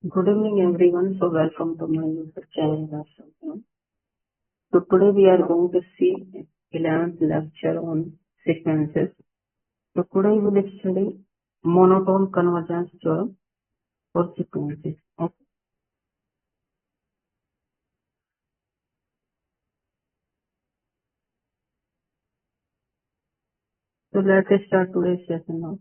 Good evening everyone. So welcome to my YouTube channel. So today we are going to see 11th lecture on sequences. So today we will study monotone convergence theorem for sequences. Okay. So let us start today's session now.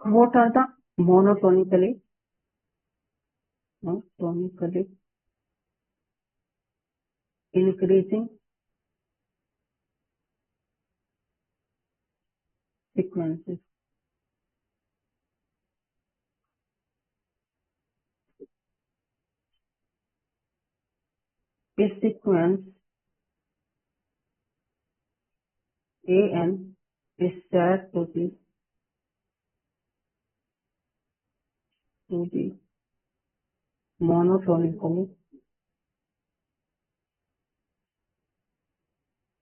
What are the monotonically increasing sequences? A sequence AN is said to be monotonically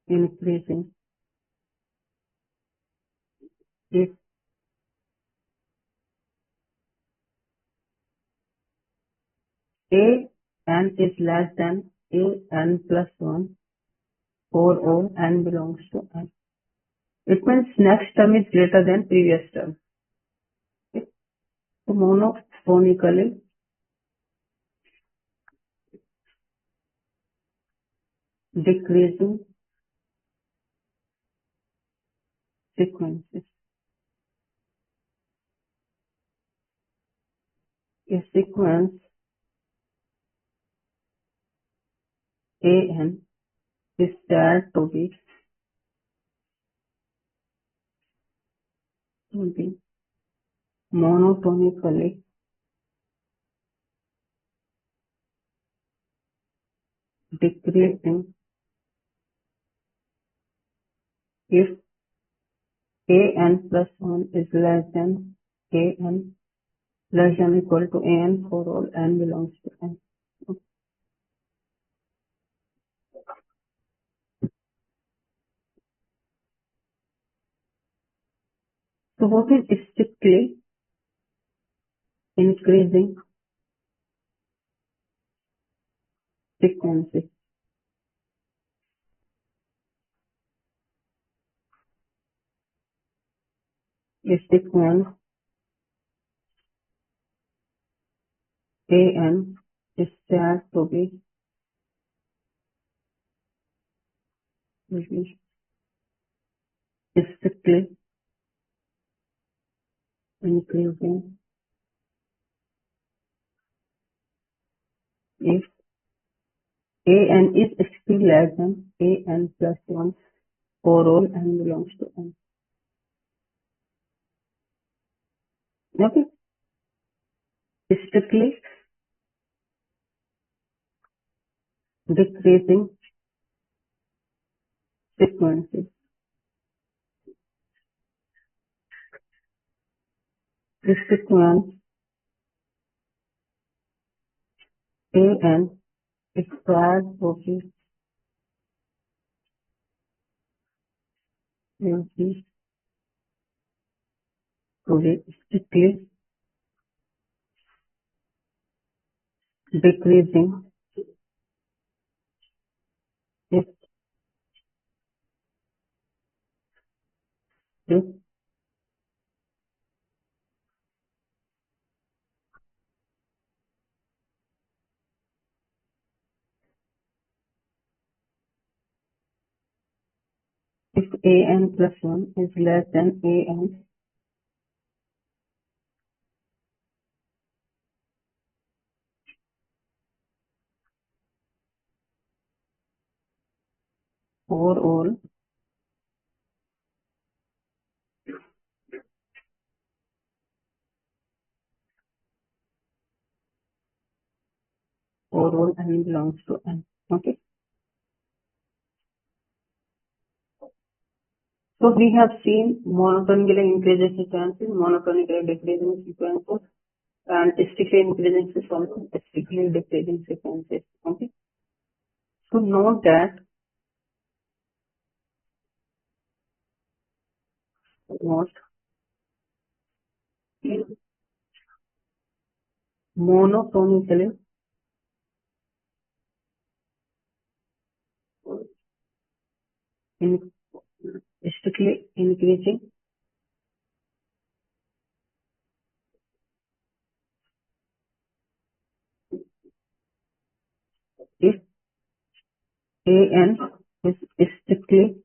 increasing if an is less than an plus 1 for all n belongs to n. It means next term is greater than previous term. Okay. So monotonically decreasing sequences. A sequence an is said to be monotonically decreasing if an plus 1 is less than an less than equal to an for all n belongs to n. Okay. So what is strictly increasing sequences? A sequence an is said to be strictly increasing if an is still less than an plus 1 for all n belongs to n. Okay. Strictly decreasing sequences. The sequence an is said to be strictly decreasing if an plus 1 is less than an for all n belongs to n. Okay. So we have seen monotonically increasing sequences, monotonically decreasing sequences, and strictly increasing sequences, strictly decreasing sequences. Okay. So note that not monotonically in strictly increasing if an is strictly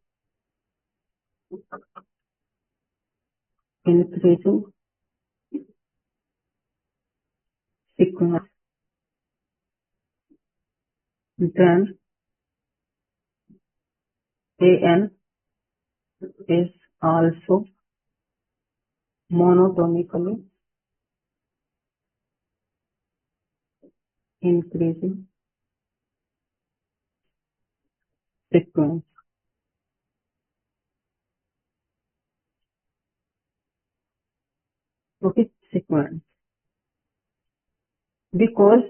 increasing sequence, then an is also monotonically increasing sequence. Okay, sequence. Because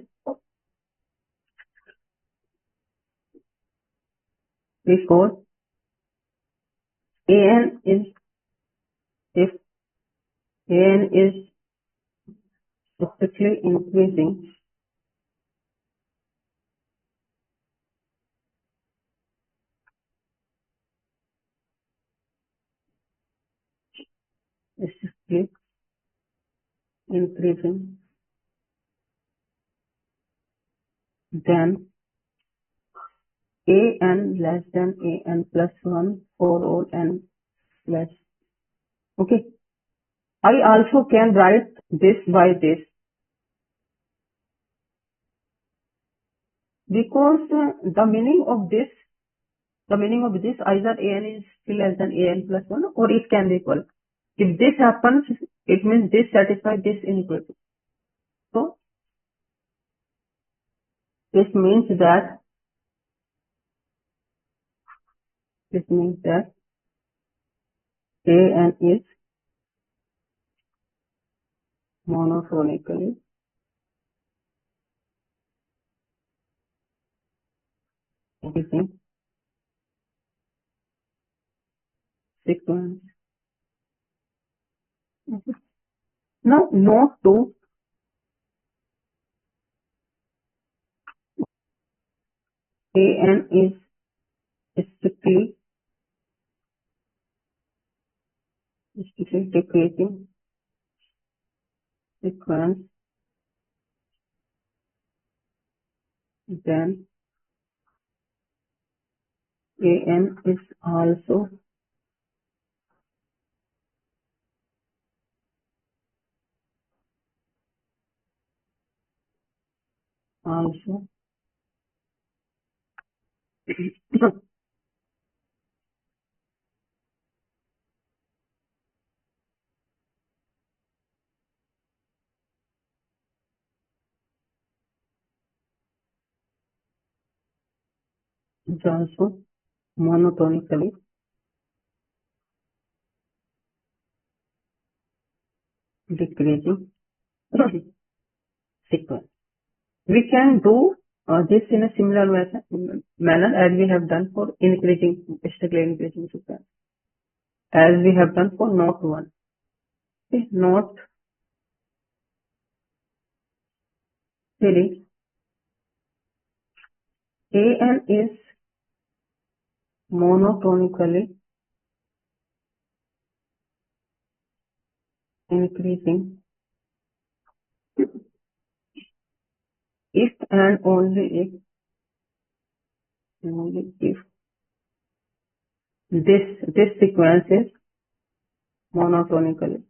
because an is if an is strictly increasing strictly increasing, then an less than an plus 1 for all n less. Okay, I also can write this by this because the meaning of this either an is still less than an plus 1 or it can be equal. If this happens, it means this satisfies this inequality. So this means that an is monotonically increasing sequence. Now note to an is strictly decreasing sequence, then an is also is also monotonically decreasing sequence. We can do this in a similar manner as we have done for strictly increasing sequence, as we have done for not 1. Okay, not 3. An is monotonically increasing if and only if this sequence is monotonically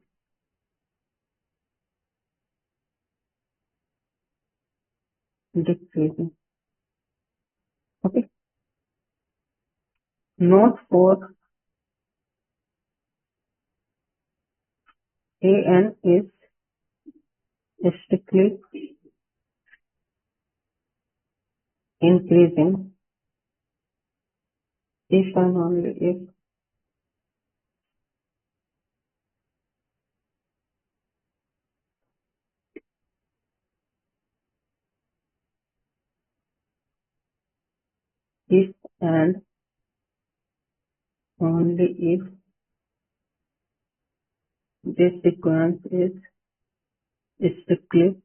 decreasing. Okay, note for an is strictly increasing if and only if and only if this sequence is strictly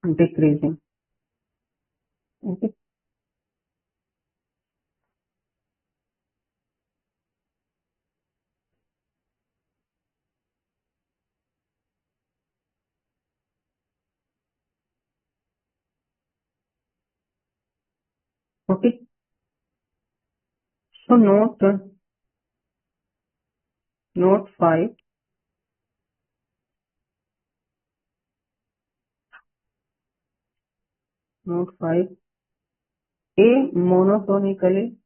decreasing. Okay. Okay. So note 5. Note 5. A monotonically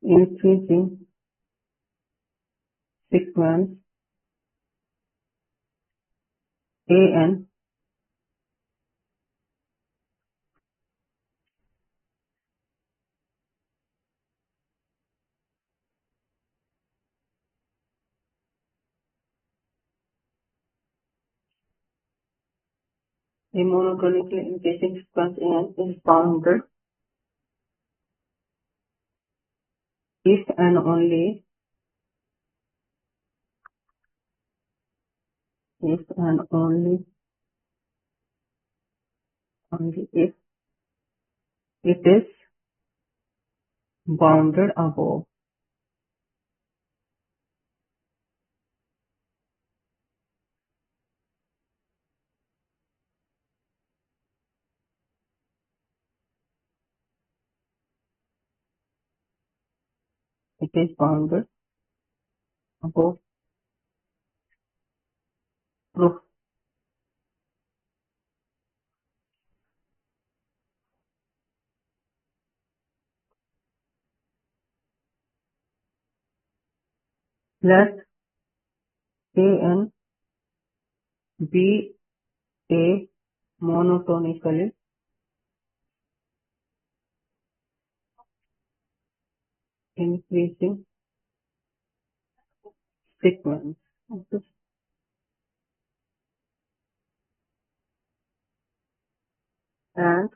increasing sequence AN a monotonically increasing sequence AN is bounded if and only if if it is bounded above it is bounded above proof. Let AN be a monotonically increasing sequence. Okay. And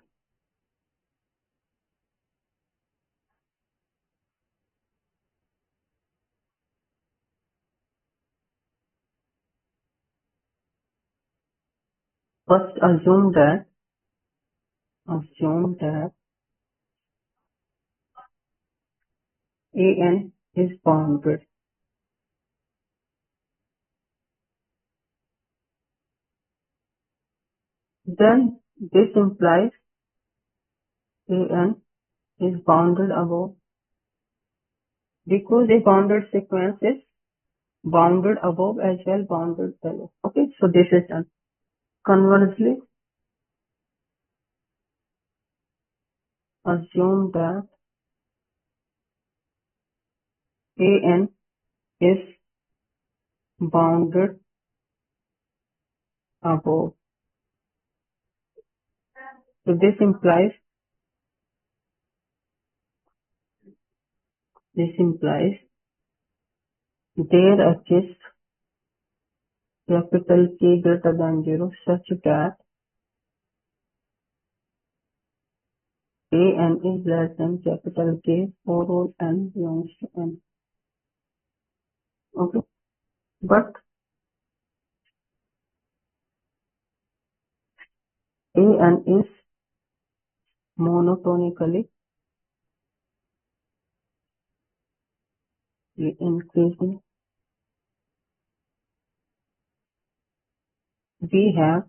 first assume that AN is bounded. Then this implies AN is bounded above because a bounded sequence is bounded above as well bounded below. Okay, so this is done. Conversely, assume that AN is bounded above. So this implies there exists capital K greater than 0 such that AN is less than capital K for all N belongs to N. Okay, but AN is monotonically increasing. We have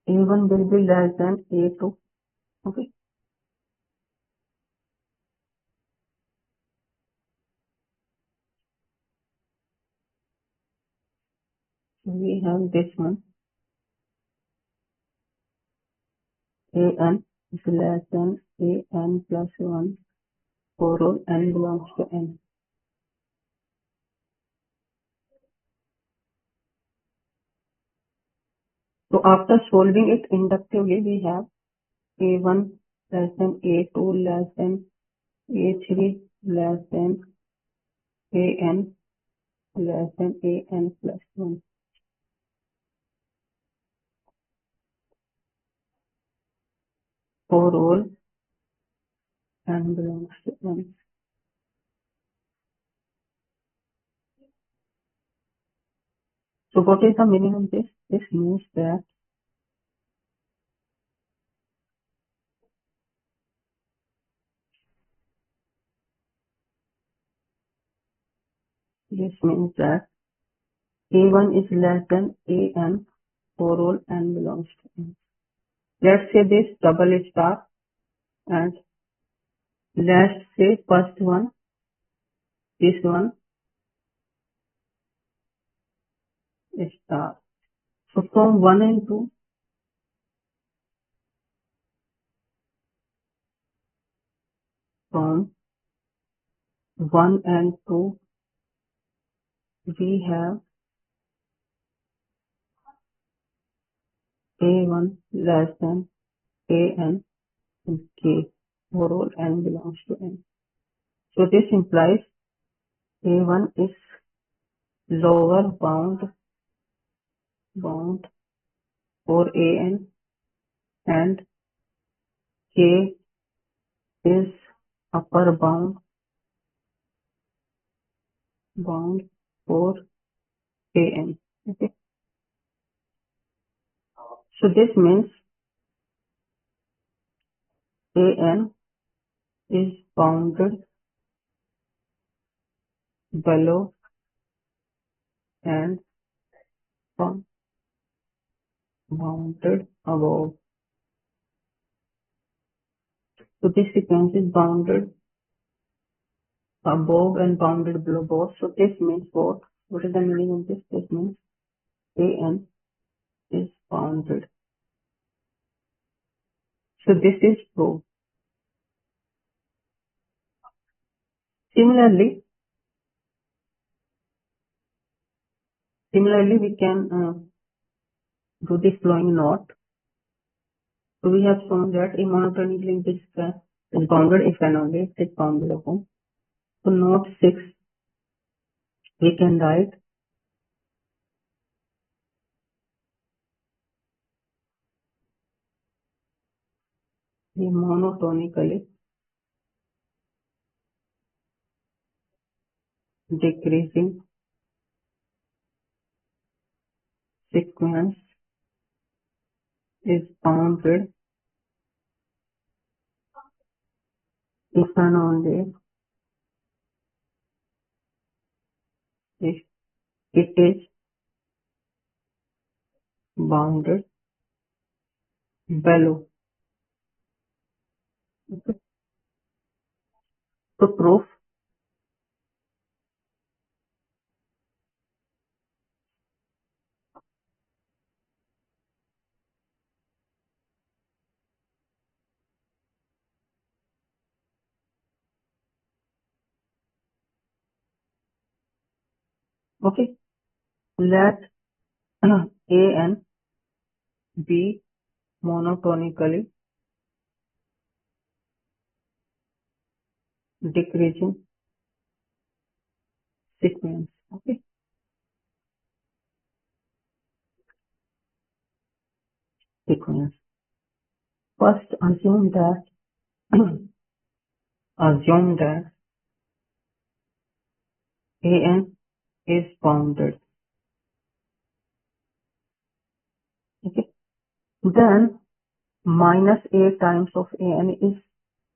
A1 will be less than A2. Okay, so we have this one. AN is less than AN plus 1 for all N belongs to N. So after solving it inductively, we have A1 less than A2 less than A3 less than AN less than AN plus 1. for all n belongs to n. So what is the meaning of this? This means that A1 is less than an for all n belongs to n. Let's say this double star, and let's say first one, this one star. So from 1 and 2, from 1 and 2, we have A1 less than an and k for all n belongs to n. So this implies A1 is lower bound for an, and k is upper bound for an. Okay. So this means an is bounded below and bounded above. So this sequence is bounded above and bounded below both. So this means what? What is the meaning of this? This means an is bounded. So this is true. Similarly, we can do the flowing knot. So we have shown that a monotonic link is bounded if and only it is bounded upon. So knot 6, we can write the monotonically decreasing sequence is bounded if and only if it is bounded below. Okay. So proof. Okay. Let an be monotonically decreasing sequence. Okay. Sequence. First, assume that an is bounded. Okay. Then minus a times of an is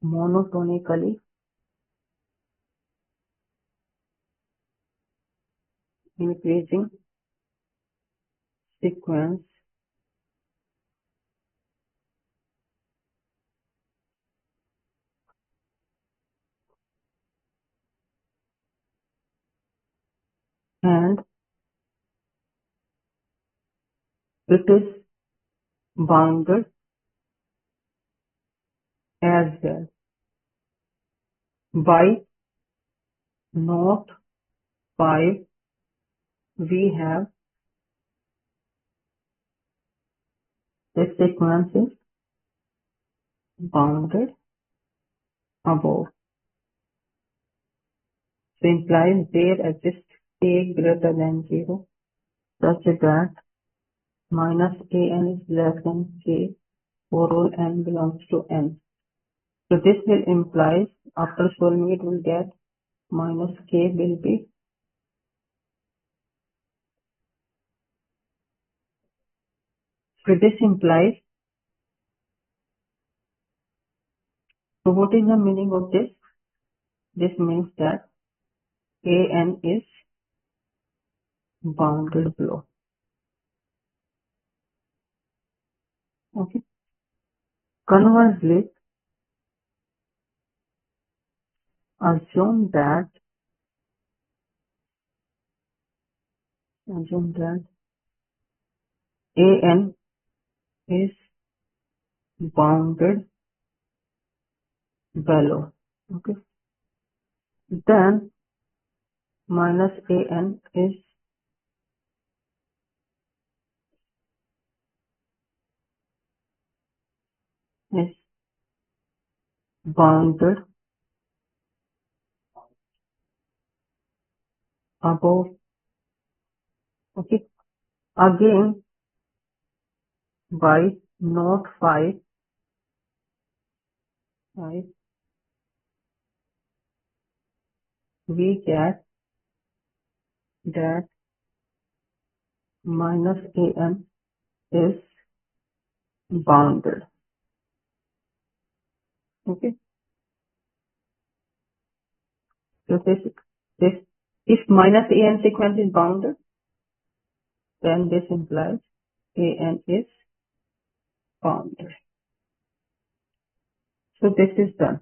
monotonically increasing sequence and it is bounded as well by knot 5. We have the sequence is bounded above. So implies there exists a greater than 0 such that minus an is less than k for all n belongs to n. So this will imply after solving it we'll get minus k will be so this implies so what is the meaning of this? This means that an is bounded below. Okay. Conversely, assume that an is bounded below. Okay. Then minus an is bounded above. Okay. Again by not 5 we get that minus an is bounded. Okay. So this if minus an sequence is bounded, then this implies an is bounded. So this is done.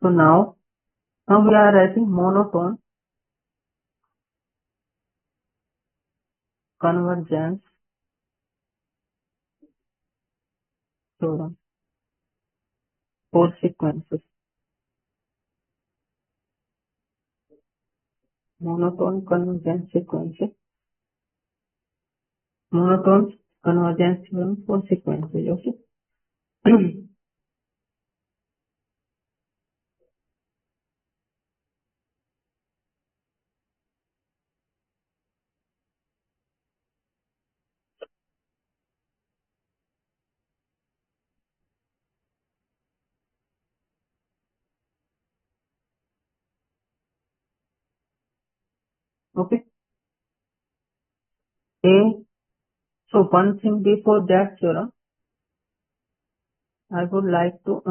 So now we are writing monotone convergence theorem for sequences. Monotone convergence sequences. Monotone convergence theorem for sequences. Okay. Okay. So one thing before that theorem, I would like to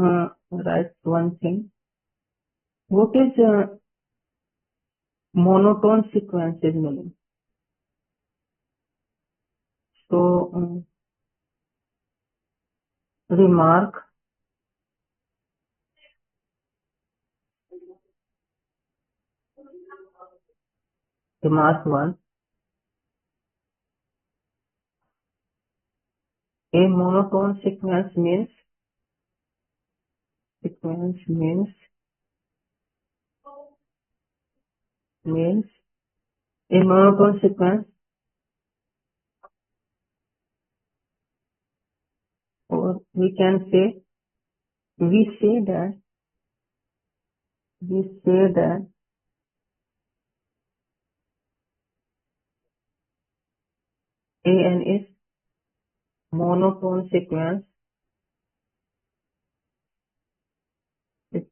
write one thing. What is monotone sequences meaning? So remark one. A monotone sequence means a monotone sequence, or we can say we say that an is monotone sequence if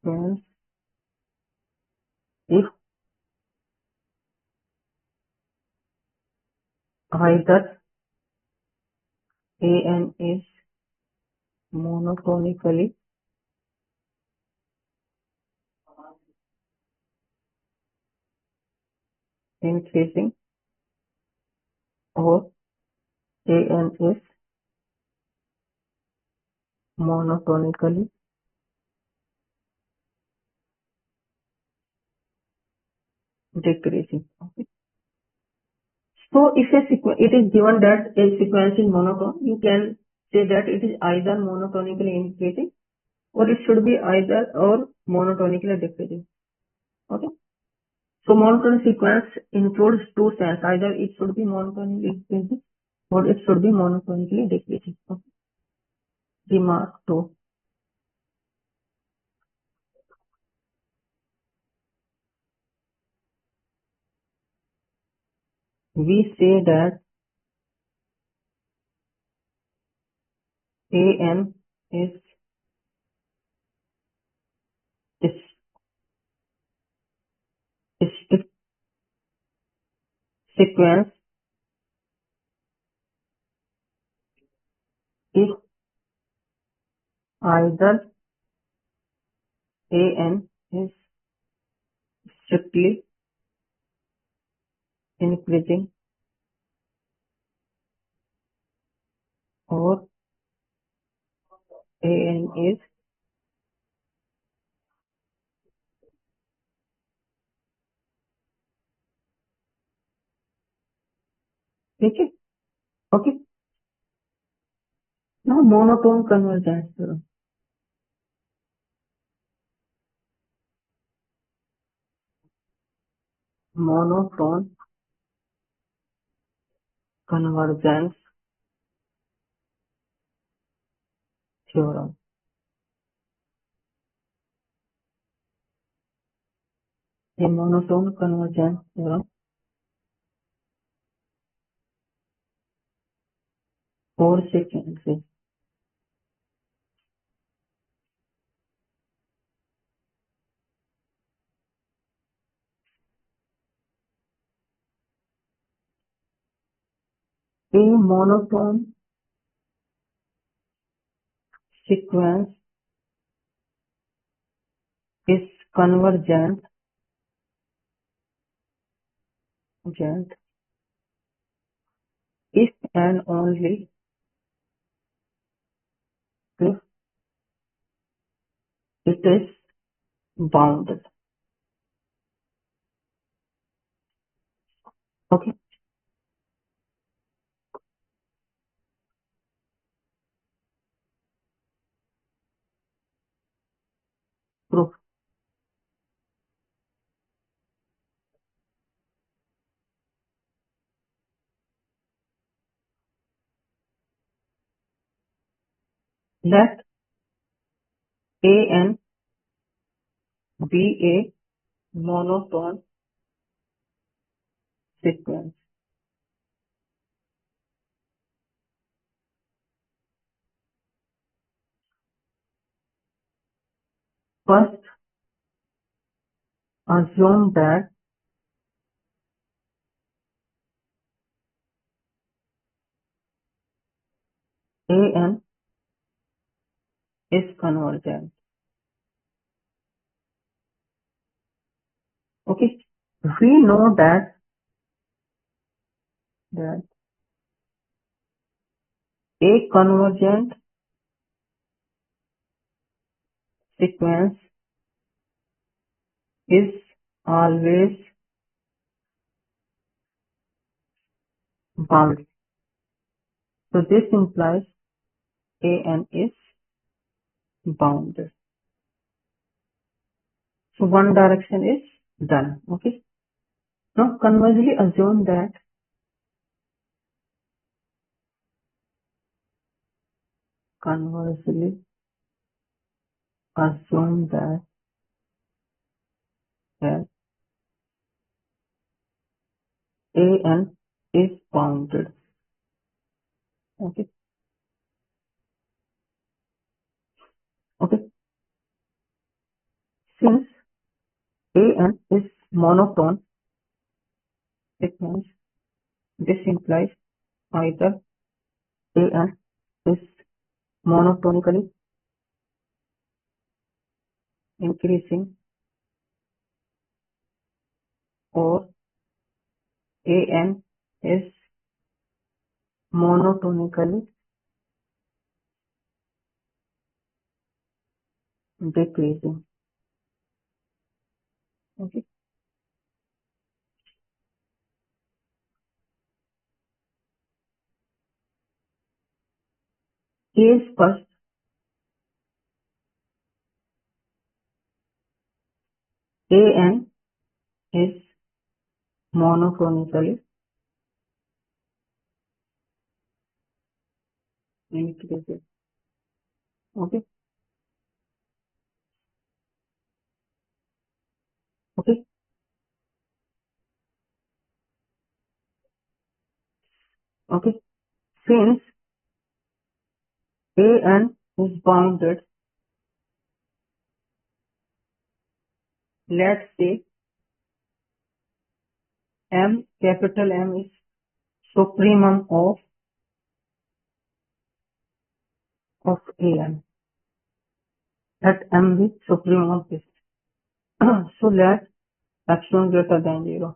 either an is monotonically increasing or an is monotonically decreasing. Okay. So if it is given that a sequence is monotone, you can say that it is either monotonically increasing or it should be either or monotonically decreasing. Okay. So monotone sequence includes two sense. Either it should be monotonically increasing or it should be monotonically decreasing. Okay. Remark 2. We say that AN is sequence if either AN is strictly increasing or AN is okay. Okay. Now monotone convergence theorem. Monotone convergence theorem. A monotone convergence theorem for sequences. A monotone sequence is convergent if and only if it is bounded. Okay. Proof. Let AN be a monotone sequence. First, assume that AN is convergent. Okay. We know that a convergent sequence is always bounded. So this implies AN is bounded. So one direction is done. Okay. Now conversely assume that AN is bounded. Okay. Okay. Since AN is monotone sequence, this implies either AN is monotonically increasing or AN is monotonically decreasing. Okay. Case first, AN is monotonically increases. Okay. Okay. Okay. Since an is bounded, let's say M, capital M is supremum of an. Let M be supremum of this. So let epsilon greater than 0.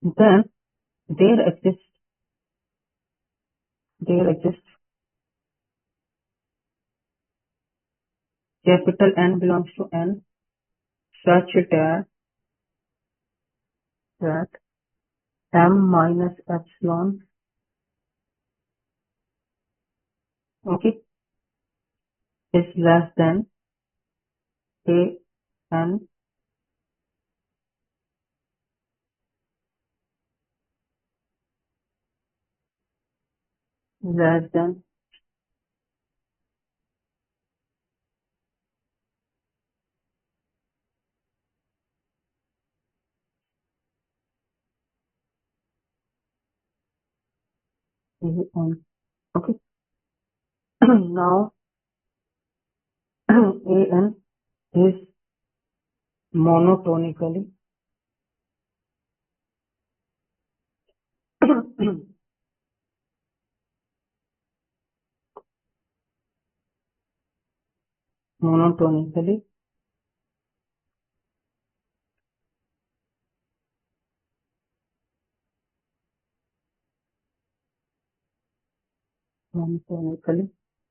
Then there exists capital N belongs to N such that M minus epsilon, okay, is less than an less than an. Okay. Now an is monotonically monotonically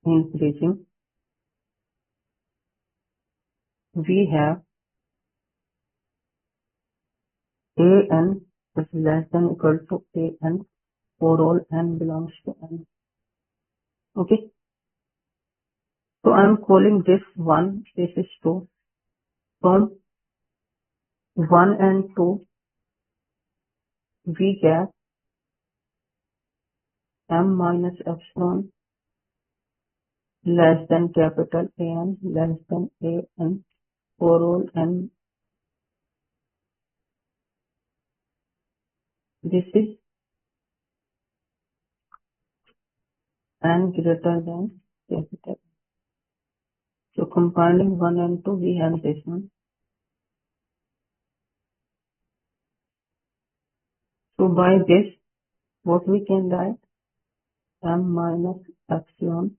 increasing. We have an is less than equal to an for all n belongs to n. Okay. So I am calling this 1, this is 2. From 1 and 2, we get M minus epsilon less than capital An less than an for all n. This is n greater than capital. So combining 1 and 2, we have this one. So by this, what we can write? M minus epsilon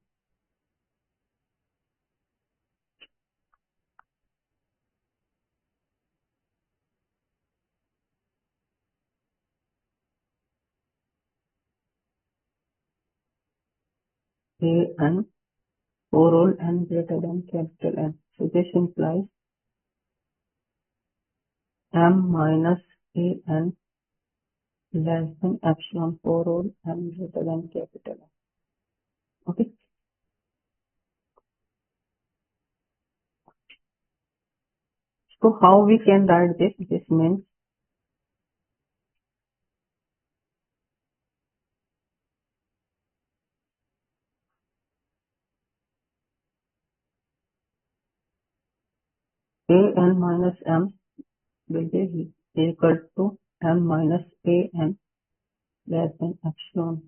an for all n greater than capital N. So this implies M minus an less than epsilon for all n greater than capital N. Okay. So how we can write this? This means an minus m will be equal to m minus an less than epsilon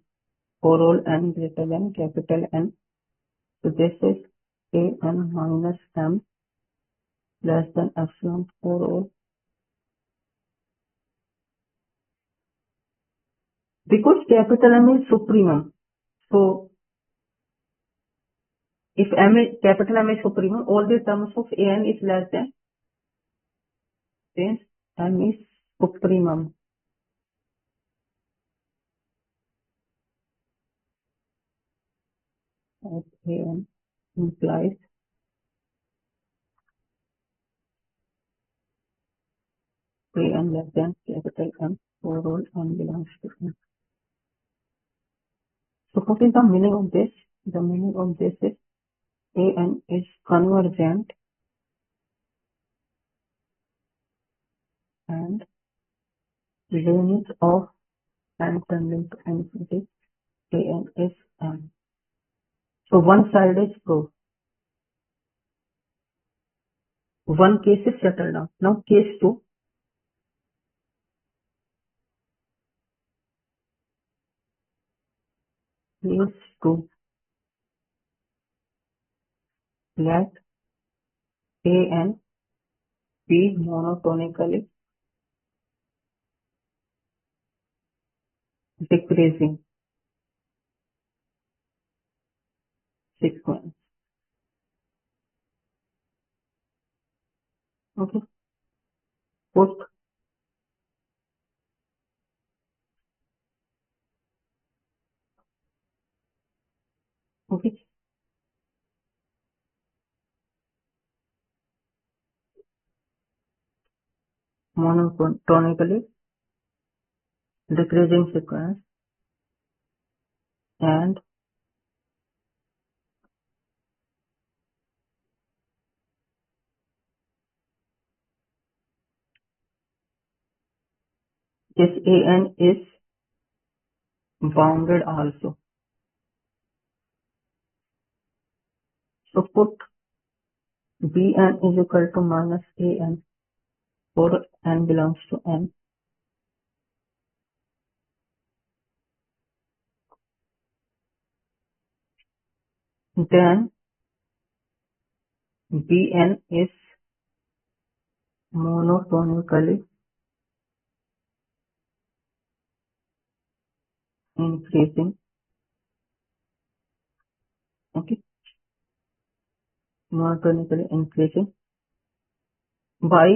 for all n greater than capital N. So this is an minus m less than epsilon for all. Because capital M is supremum. So if capital M is supremum, all the terms of an is less than, since M is supremum. As an implies an less than capital M for all n belongs to M. So what is the meaning of this? The meaning of this is an is convergent and limit of and tending to infinity, an is n. So one side is proved. One case is settled down. Now case 2. Case 2. Let an be monotonically decreasing sequence. Okay. Put okay. Monotonically decreasing sequence and this an is bounded also. So put bn is equal to minus an for n belongs to n. Then bn is monotonically increasing. Okay. Monotonically increasing by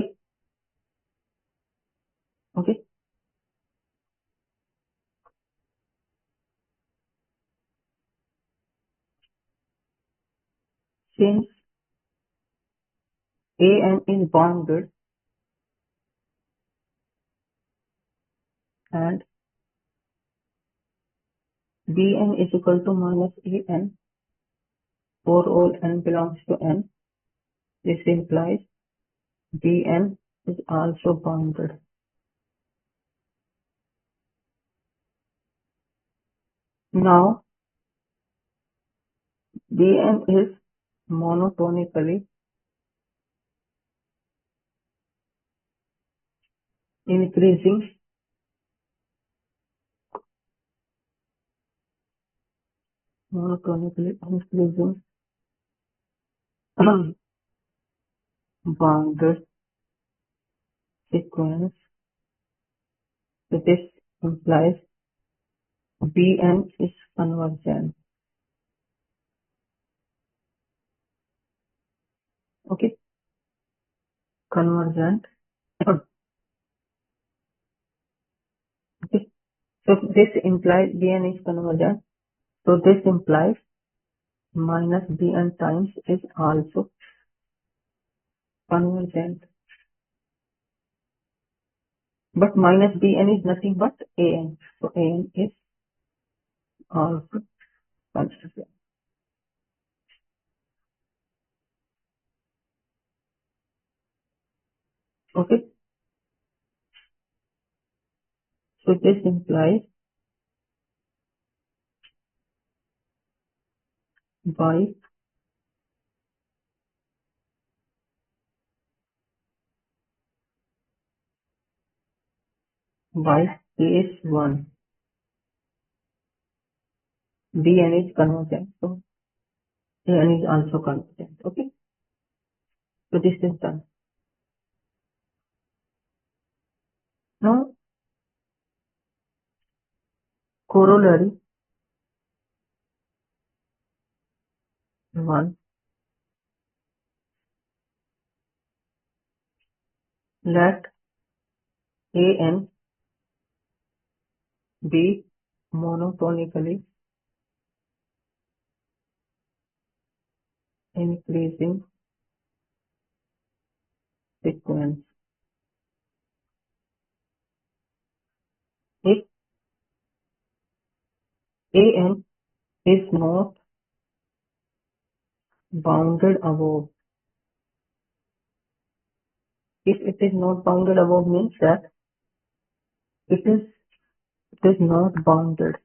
okay. Since an is bounded and bn is equal to minus an for all n belongs to n, this implies bn is also bounded. Now bn is monotonically increasing bounded sequence. So this implies bn is convergent. Okay, convergent. Okay, so this implies bn is convergent. So this implies minus bn times is also convergent. But minus bn is nothing but an. So an is also convergent. Okay, so this implies by case 1 bn is convergent. So an is also convergent. Okay, so this is done. Now corollary 1, let an be monotonically increasing sequence. If an is not bounded above, if it is not bounded above means that it is It is not bounded.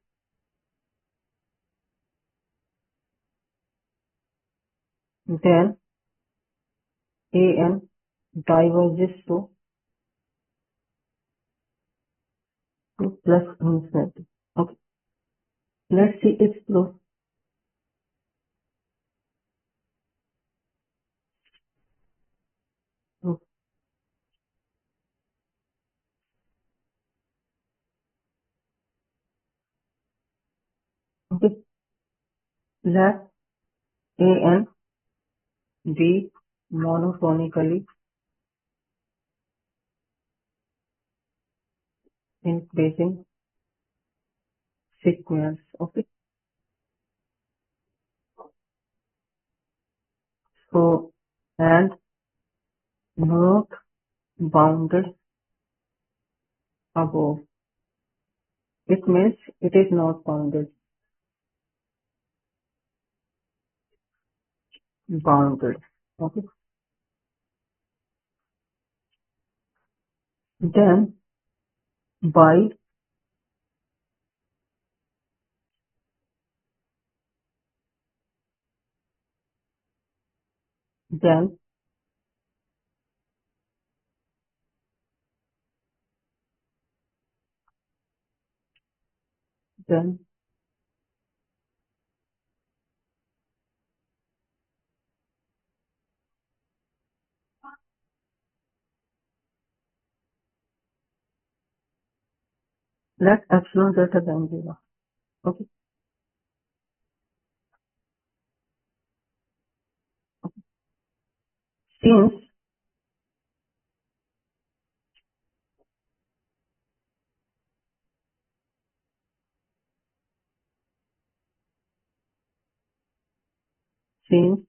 Then AN diverges to plus infinity. Okay. Let's see its proof. Okay. Let AN be monotonically increasing sequence. Okay. So, and not bounded above. It means it is not bounded. Bounded. Okay. Then by then then let epsilon greater than 0. Okay. Since since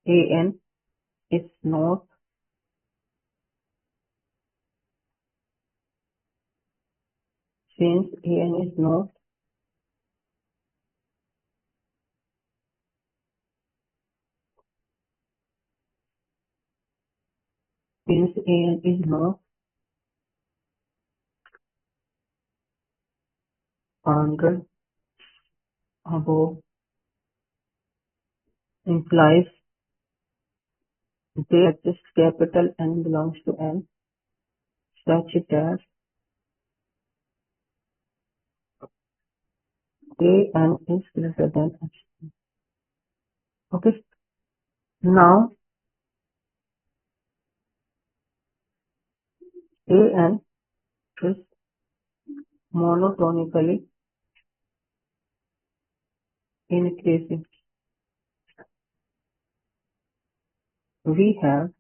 AN is not since AN is not since AN is not bounded above implies that this capital N belongs to N such that AN is greater than epsilon. Okay. Now AN is monotonically increasing. We have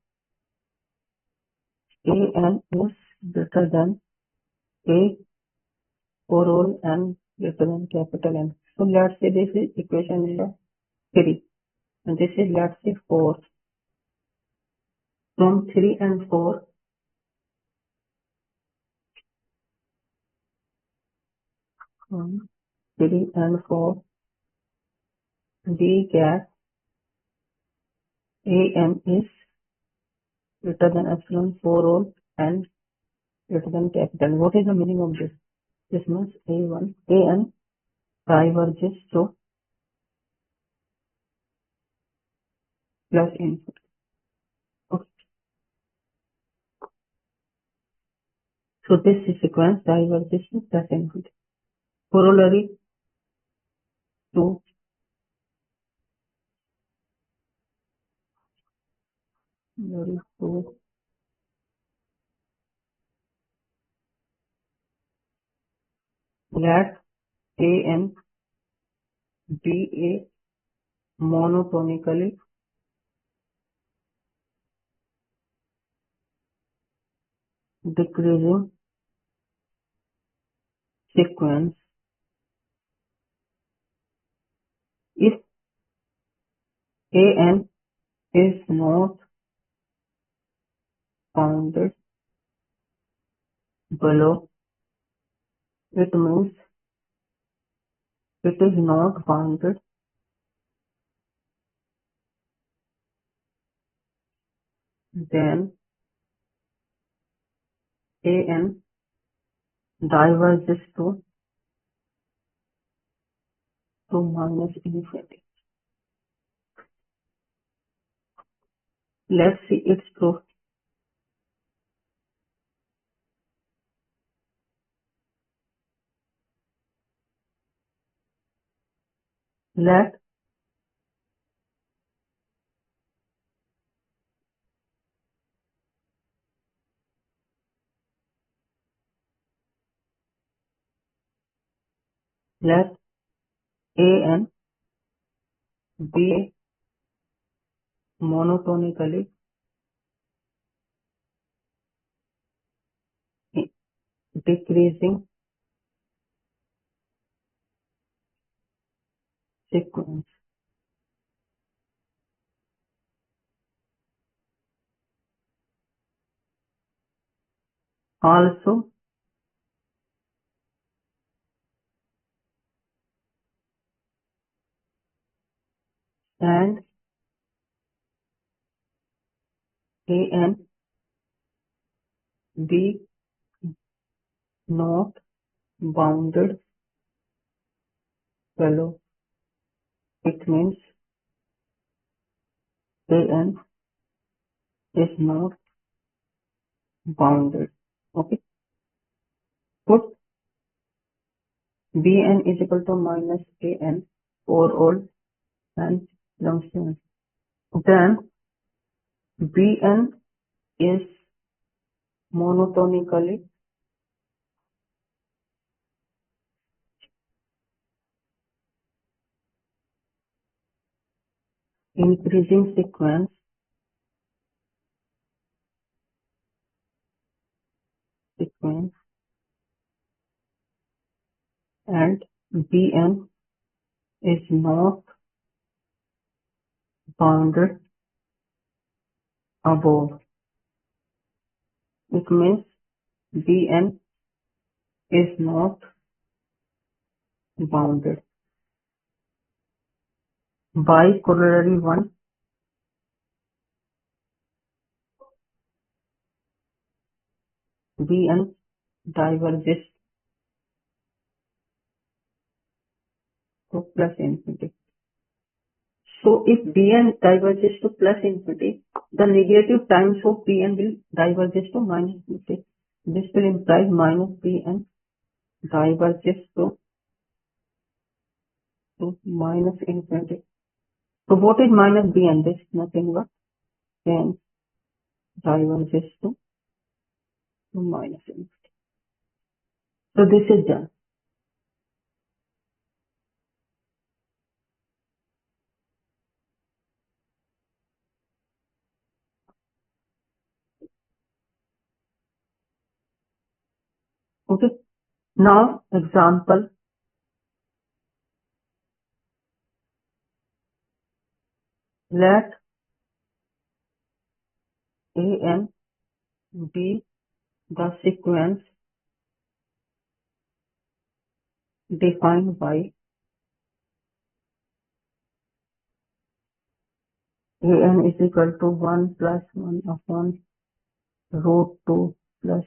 AN is greater than A for all N greater than capital N. So let's say this is equation number 3 and this is let's say 4. From 3 and 4 from 3 and 4 we get AN is greater than epsilon for all and greater than capital. What is the meaning of this? This means AN diverges to plus input. Okay. So this sequence diverges to plus input. Corollary to let AN be a monotonically decreasing sequence if AN is not bounded below. It means it is not bounded. Then AN diverges to minus infinity. Let's see its proof. Let an be monotonically decreasing sequence. Also, and an be not bounded fellow. It means an is not bounded. Okay. Put bn is equal to minus an for all and junction. Then bn is monotonically increasing sequence and bn is not bounded above. It means bn is not bounded. By corollary 1, bn diverges to plus infinity. So if bn diverges to plus infinity, the negative times of bn will diverges to minus infinity. This will imply minus bn diverges to minus infinity. So what is minus bn? This is nothing but n diverges to minus infinity. So this is done. Okay. Now example. Let an be the sequence defined by an is equal to 1 plus 1 upon root 2 plus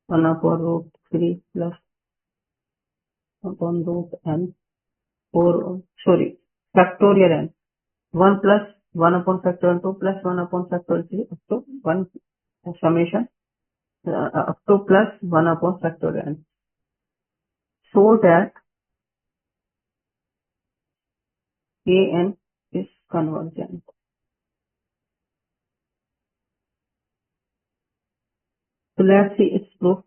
1 upon root 3 plus upon root n 4, factorial n. 1 plus 1 upon factorial 2 plus 1 upon factorial 3 up to 1 summation up to plus 1 upon factorial n. So that an is convergent. So let's see its proof.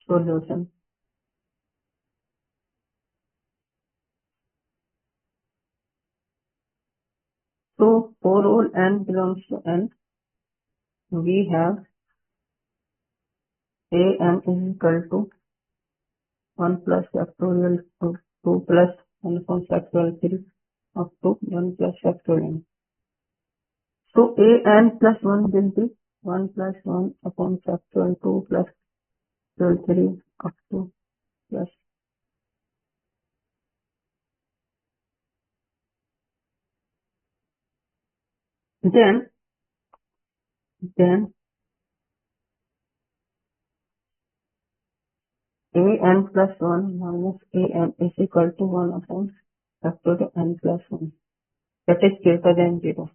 Solution. So for all n belongs to n, we have an is equal to 1 plus factorial 2 plus 1 upon factorial 3 up to 1 plus factorial n. So an plus 1 will be 1 plus 1 upon factorial 2 plus factorial 3 up to plus. Then an plus 1 minus an is equal to 1 upon factorial n plus 1. That is greater than 0.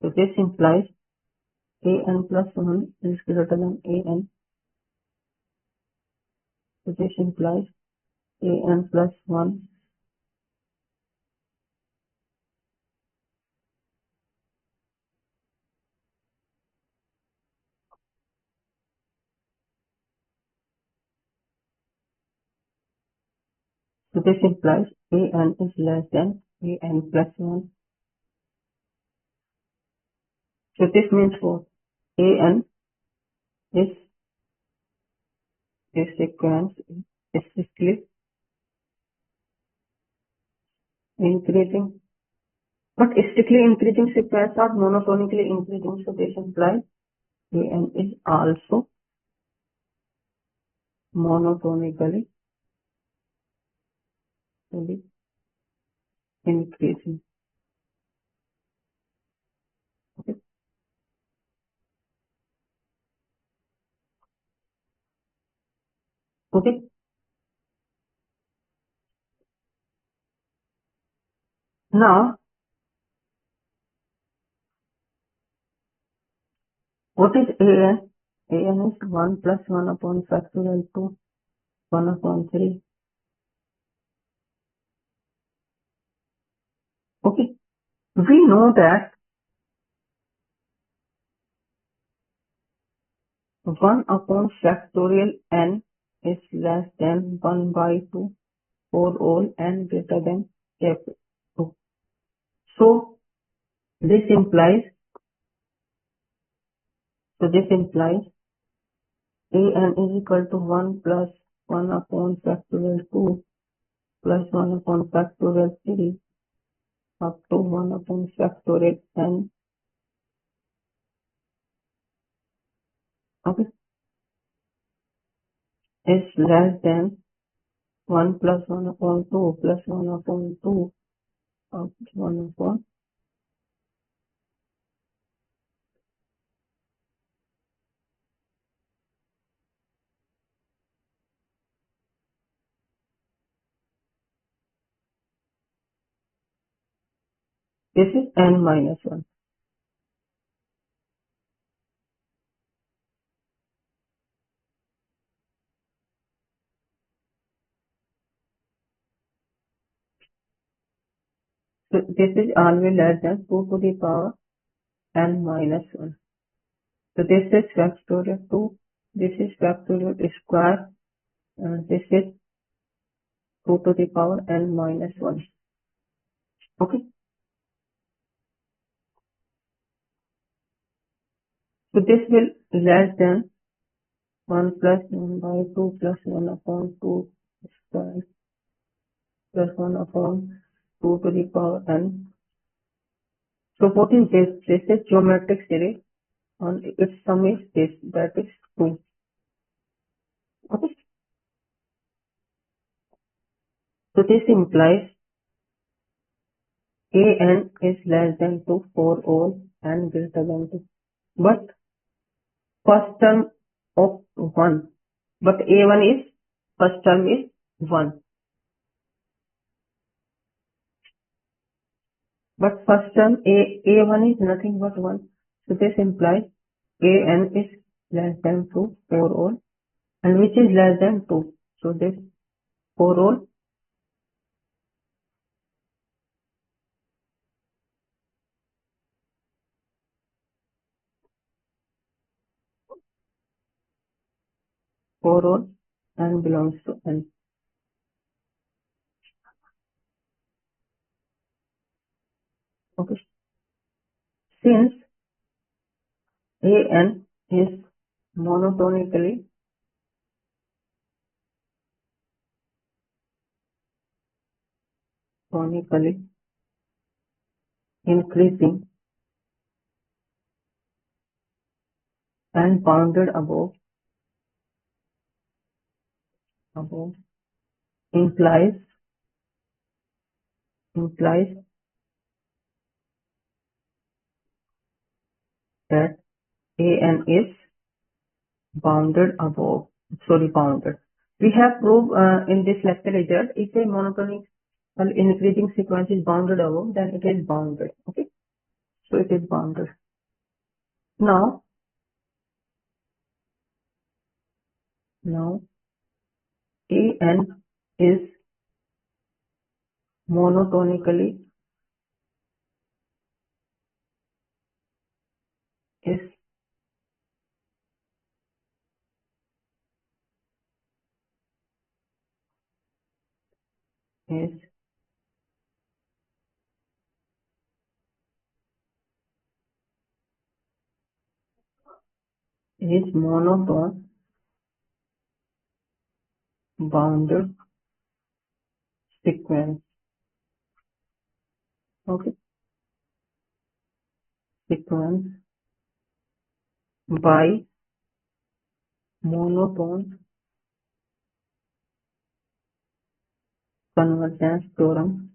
So this implies an plus 1 is greater than an. So this implies an plus 1 so this implies an is less than an plus 1. So this means what? An is a sequence is strictly increasing. But strictly increasing sequence are monotonically increasing. So this implies an is also monotonically increasing. Okay. Okay. Now, what is an? An is 1 plus 1 upon factorial 2, 1 upon 3. Okay. We know that 1 upon factorial n is less than 1 by 2 for all n greater than f2. So this implies an is equal to 1 plus 1 upon factorial 2 plus 1 upon factorial 3 up to 1 upon factorial n. Okay. Is less than 1 plus 1 upon 2 plus 1 upon 2 of 1 upon. This is n minus 1. So this is always less than 2 to the power n minus 1. So this is factorial 2. This is factorial square. And this is 2 to the power n minus 1. Okay. So this will less than 1 plus 1 by 2 plus 1 upon 2 square plus 1 upon 2 to the power n. So what is this? This is geometric series and its sum is this, that is 2. Okay. So this implies an is less than 2 for all n greater than 2. But first term of 1. But a1 is, first term is 1. But first term a1 is nothing but 1. So this implies an is less than 2 for all and which is less than 2. So this for all n belongs to n. Okay. Since an is monotonically increasing and bounded above implies that an is bounded. We have proved in this lecture result, if a monotonic increasing sequence is bounded above, then it is bounded. Okay, so it is bounded. Now an is monotonically is monotone bounded sequence. Okay, sequence by monotone convergence theorem.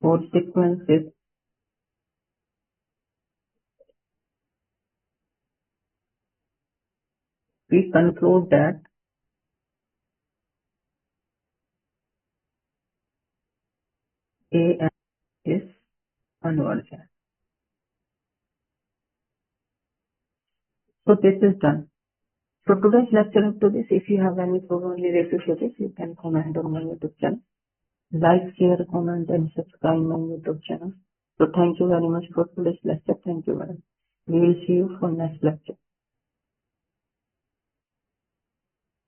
For sequences we conclude that an is convergent. So this is done. So today's lecture up to this. If you have any problem related to this, you can comment on my YouTube channel. Like, share, comment, and subscribe my YouTube channel. So thank you very much for today's lecture. Thank you very much. We will see you for next lecture.